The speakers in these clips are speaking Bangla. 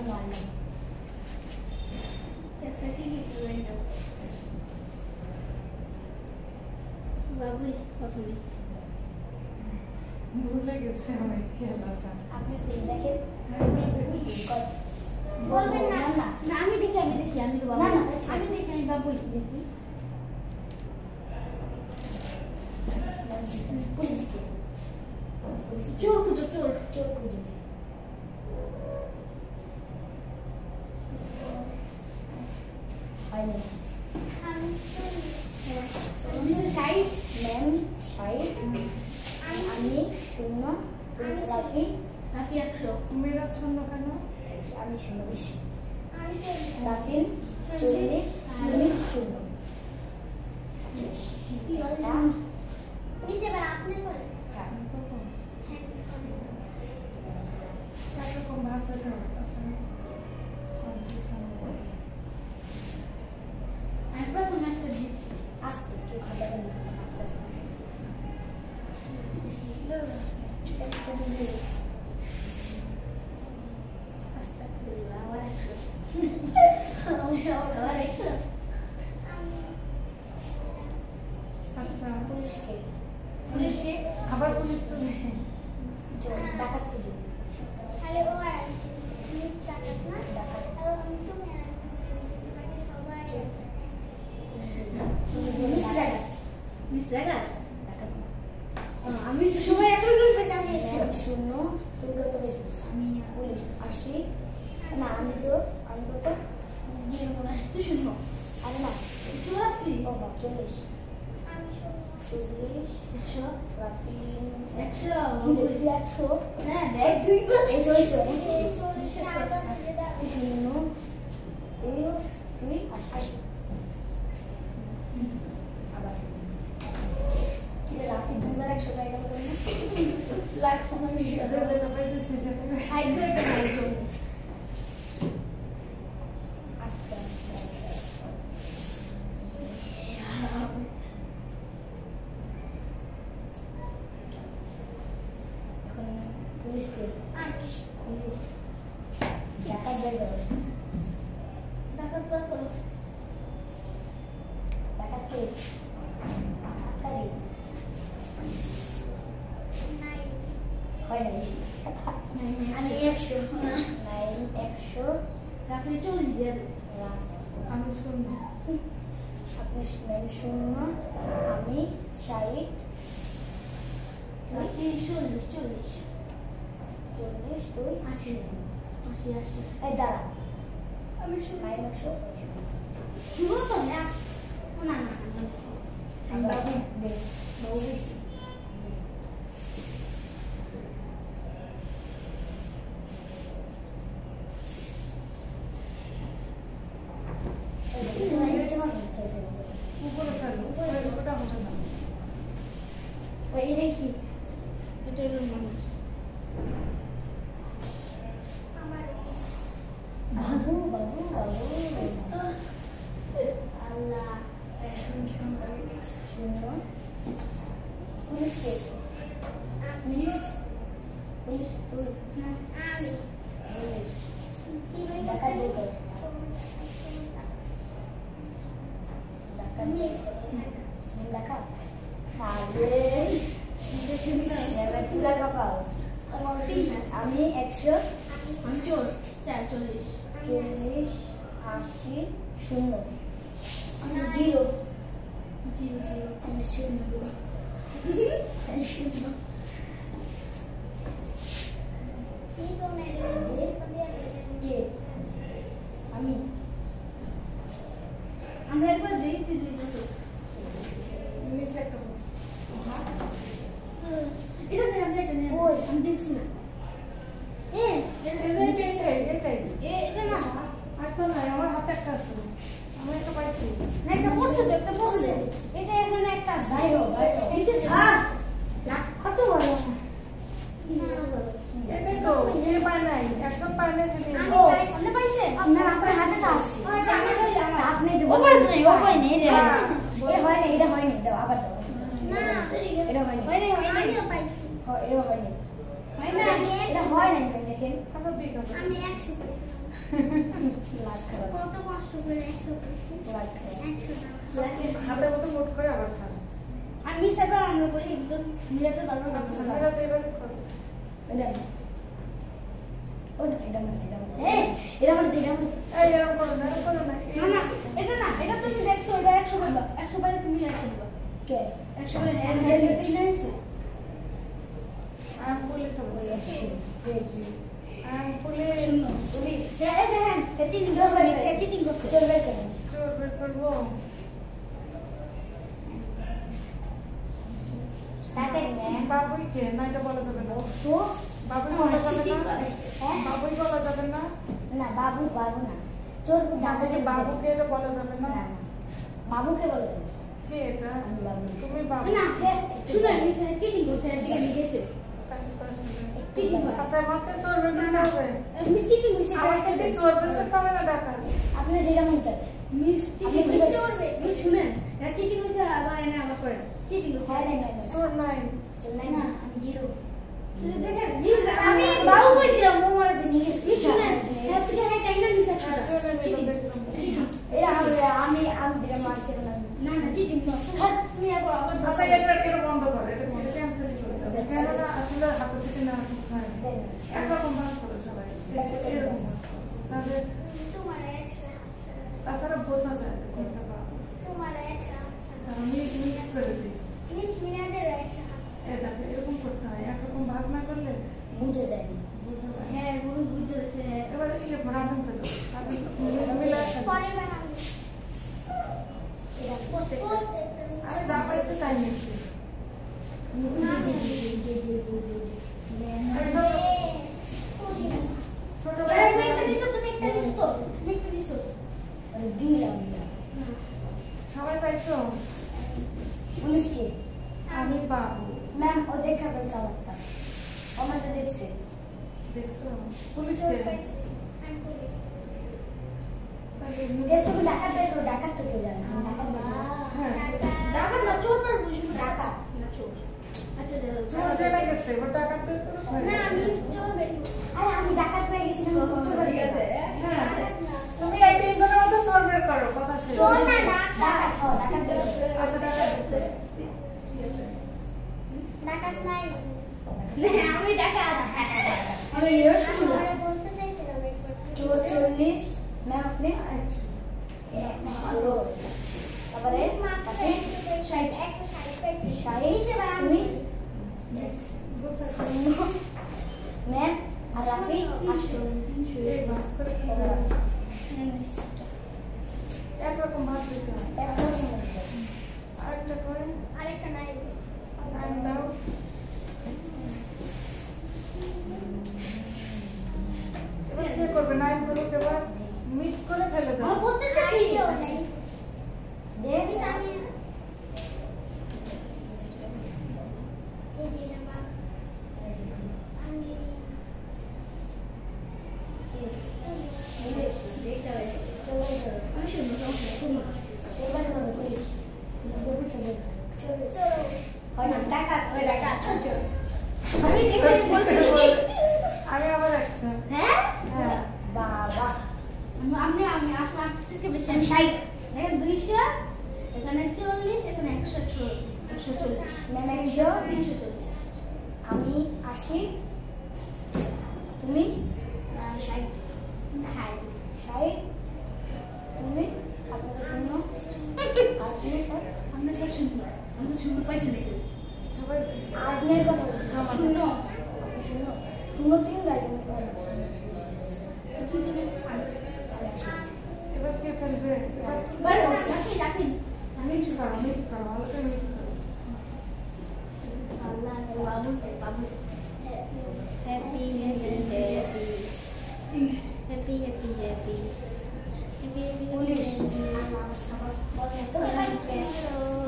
मारना कैसा की इवेंट बाबू बाबू भूले कैसे हमें खेला था आपने खेल देखे बोलबेन না না আমি দেখি আমি তো বাবু না না আমি দেখি আমি বাবু দেখি पुलिस के चोर खुजो चोर चोर खुजो आइए हम चोर साइड मैम साइड আমি শূন্য তুমি রাফি রাফি 100 मेरा सुनो কেন আমি শূন্য বেশি আমি 40 রাফি 40 তুমি শূন্য মিস এবার আপনি করেন হ্যাঁ হ্যাঁ মিস করেন তাকে কোন ভাষাতে আছে আমি প্রথম ম্যাচটা জিতছি আস্তে কি খাতা দেন আস্তে আস্তে ঠিক আছে তুমি আস্তাগফিরুল্লাহ ওয়া আলাইকুম আচ্ছা पुलिस के আবার পুলিশ তো নেই जो डाकत खुजो তাহলে ও আর মিস ডাকাত না डाकत আর তুমি আর মানে সবাই মিস ডাকাত डाकत আমি সবাই একই করে পেছি আমি मैम শূন্য তুমি কত পেয়েছো আমি পুলিশ 80 না আমি কত জিরো বলা তুই শুনো আরে না 84 ও 40 আমি শুনো 40 100 রাফি 100 কি বলছি 100 হ্যাঁ দেখ দুই বার এই যে 40 চারবার তুই শূন্য তুই 80 আবার কি রে রাফি দুইবার 100 টাকা গেল না লাখ সময় বেশি আছে যেটা পাইছে সেটা আই গ্রেড আই গ্রেড আস্তে আস্তে এখন পুলিশকে আমি পুলিশ ডাকাত বের করো ডাকাত বার করো ডাকাতকে ডাকারি নাই হয় না আমি 100 100 রাখলে 40 দিয়ে দে রাফ আমি শুনছি আপনি ম্যাম শূন্য আমি 60 রাখলে 40 40 তুই 80 এই দাঁড়া আমি শুনো 900 শুনো তো না না না আমি বাবু দে বাবু বেশি উপরে ফেলো ওটা হবে না ওই যে কি এটা হলো মানুষ আমার বাবু বাবু বাবু আল্লাহ শূন্য পুলিশকে মিস পুলিশ তুই না আমি পুলিশ কি ভাই ডাকাত বের কর ডাকাত মিস ডাকাত আরে এবার তুই লাগা পাও আমি 100 আমি চোর 40 40 80 শূন্য আমি জিরো আমি শূন্য কে আমি আমরা একবার দিই তুই বছর নিচে একটা এটা নিয়ে আমরা এটা নিয়ে আমি দেখছি না এটা না আর তো নাই আমার হাতে একটা আছে আমি একটা পাইছি না একটা বসে তো একটা বসে এটা এখানে একটা আছে বাইরো এই যে কত বড় এটাই তো সে পায় নাই একদম পায় নাই সেটা আমি তাই কোনে পাইছে আপনার আপনার হাতে তো আছে আচ্ছা আমি কই আমার আপনি দেব ও পাইছে না ও পাই নাই রে এটা হয় না দাও আবার দাও না এটা হয় না আমিও পাইছি এটা হয় না হয় না এটা হয় না দেখেন আবার দিই আমি 100 পাইছি লাখ খারাপ কত কষ্ট করে 100 লাখ খারাপ 100 টাকা হাতে মতো মোট করে আবার ছাড়। আমি সেটা আমরা করি একজন মিলাতে পারবো না আচ্ছা মেরা তো এবারে করো। এটা না ও না এটা মানে এটা মানে এই এরকম করো না না না এটা না এটা তুমি দেখছো এটা 100 পাবা 100 পাইলে তুমি রেখে দিবা কে 100 পাইলে হ্যাঁ জানি নিছে আমি পুলিশ হবো। আমি পুলিশ পুলিশ হ্যাঁ দেখেন চিটিং করছে চিটিং করছে চলবে কেন চোর বের করবো। তাতে নে বাবুই কে না এটা বলা যাবে না। বসো বাবুই বলা যাবে চিটিং না। করে হ্যাঁ বাবুই বলা যাবে না। না বাবু না চোর ডাকাতে বাবুকে এটা বলা যাবে না। না না বাবুকে বলে যাবে কে এটা? আমি বাবু তুমি বাবু। না শুনে নিছে চিটিং করছে এদিকে নিয়েছে তাহলে তো আসলে। চিটিং করে আচ্ছা আমাকে চোর বের করতে হবে। মিস চিটিং মিস আমাকে কি চোর বের করতে হবে না ডাকা? আপনি যেটা মন চায় মিস চিটিং আপনি কি মিস বলছেন? চলবে মিস শুনেন এটা চিটিং হইছে আবার এনে আবার করেন চিটিং হইছে হ্যাঁ নাই নাই নাই চোর নাই। চল নাই না আমি জিরো শুনে দেখেন মিস আমি বাবু কইছিলাম মো মারছে নিয়ে মিস শুনেন হ্যাঁ তুমি হ্যাঁ টাইনা নিছে হ্যাঁ, চোর নাই, চিটিং দেখলাম। এটা আমি যেটা মারছিলাম না না না চিটিং না তুমি আবার আচ্ছা এটা বন্ধ কর। এটা বন্ধ ক্যান্সেল করে দাও। কেননা আসলে হাতে থেকে না হয়। দেন একরকম ভাগ করে সবাই। এরকম ভাগ করো। তাহলে তোমার 100 আছে তাছাড়া বোঝা যায় না কোনটা পাবো। তোমার 100 আছে আমি মিক্স করে দিই। মিস মিনাজের 100 আছে এই দেখো এরকম করতে হয়। একরকম ভাগ না করলে বুঝে যায় না বোঝা যায় না। হ্যাঁ গুরু বুঝতেছে এবার রাঁধুন ফেলো। মিলাই ফেলো। পরে না এটা পোস্টে আমি যা পাইছি তাই নিচ্ছি। এই ধরো, ছোট এর ভাই মেয়ে দিছো তুমি একটা দিছো তো তুমি একটা দিছো দিলাম সবাই পাইছো? পুলিশ কে আমি বাবু। ম্যাম ও দেখা ফেলছে আমারটা আমারটা দেখছে দেখছো? পুলিশকে আমি করি দেশ তুমি ডাকাত দেখো ডাকাত তো কেউ জানে না ডাকাত দেখো হ্যাঁ ডাকাত না চোর পার বুঝি ডাকাত না চোর আচ্ছা চোর জেনে গেছে। এবার টাকা পে করো। না আমি চোর বের আরে আমি ডাকাত হয়ে গেছিলাম তুমি চোর হয়ে গেছে হ্যাঁ তুমি এই তিনজনের মধ্যে চোর বের করো। কথা ছিল। চোর না ডাকাত ও ডাকাত দেখো আচ্ছা টাকা ডাকাত নাই আমি ডাকাত আমি এর শুনলাম আমরা বলতে চাইছিলাম একবার চোর 40 ম্যাম আপনি ভালো তারপরে মাত্র 160 পাইছি 60 নিচে বা তুমি বুঝতে ম্যাম আর রাফি 300 এই ভাগ করে কি করো? একরকম ভাগ দিতে হয়। আরেকটা করে আরেকটা নাই নাইন দাও। এবার কি করবে? নাইন করুক। এবার মিক্স করে ফেলে দাও। আমার প্রত্যেকটা ভিডিও নাই দেখ আমি এই যে না মা আমি আমি শুনবো শুনবো চলো আমি আবার একশো। হ্যাঁ হ্যাঁ বাবা আমি আমি আপনার থেকে বেশি আমি 60 দেখেন 200 এখানে 40 এখানে 140 ম্যাম 100 340 আমি 80 তুমি 60 হ্যাঁ 60 তুমি আপনি তো শূন্য আর তুমি স্যার আমরা স্যার শুনবো আমরা শুনবো পাইছি নাকি সবাই আপনার কথা বলছি শূন্য আপনি শূন্য শূন্য 3 রাখেন কি দিলে এবার কে ফেলবে? এবার বারো রাখি রাখি মিক্স করো। মিক্স করো। ভালো করে মিক্স করো। আল্লাহ বাবু বাবু happy happy happy happy police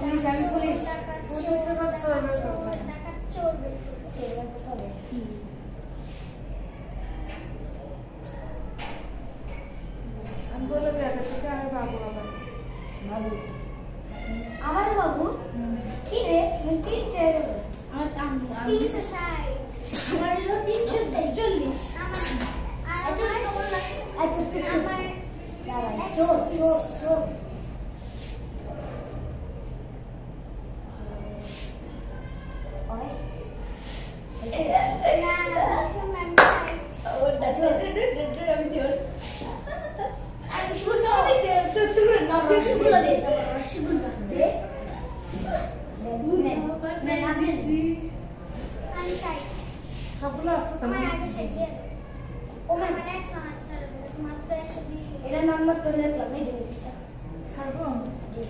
police আমি পুলিশ। পুলিশ এবার চোর বের করবে। হবে আমি বলে দিই আগে থেকে আমি বাবু আবার। বাবু আমার বাবু কি রে তিন রে আমার 360 আমার হলো 340 আর আচ্ছা তুই আমার দাঁড়া চোখ চোখ চোখ ওই ম্যাম সাইড ওটা চোখ আমি জোর আমি শুনো তো তুমি না শুনো দে শুনো দে নে না দিছি আমি সাইড সবগুলো আছে তো আমার আগে সাইড দিয়ে ও মানে 100 আচ্ছা মাত্র 120 এটা নাম্বার তো লিখলাম এই জিনিসটা ছাড়বো জি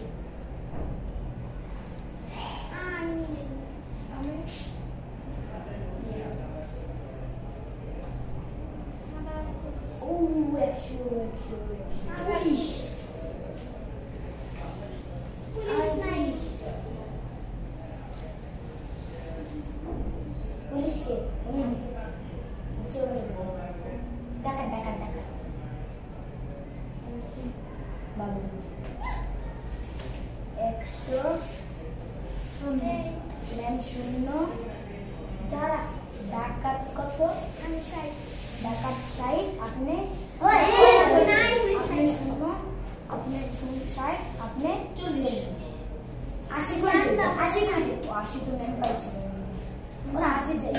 আমি আমি ও 100 পুলিশ পুলিশ নাইস পুলিশকে তুমি চলে টাকা টাকা টাকা বাবু 100 ম্যাম শূন্য দাঁড়া ডাকাত কত আমি সাইড ডাকাত সাইড আপনি ওই আপনি শূন্য আপনি শূন্য সাইড আপনি 40 80 করে 80 করে 80 তো ম্যাম পাইছে ওরা 80 যাই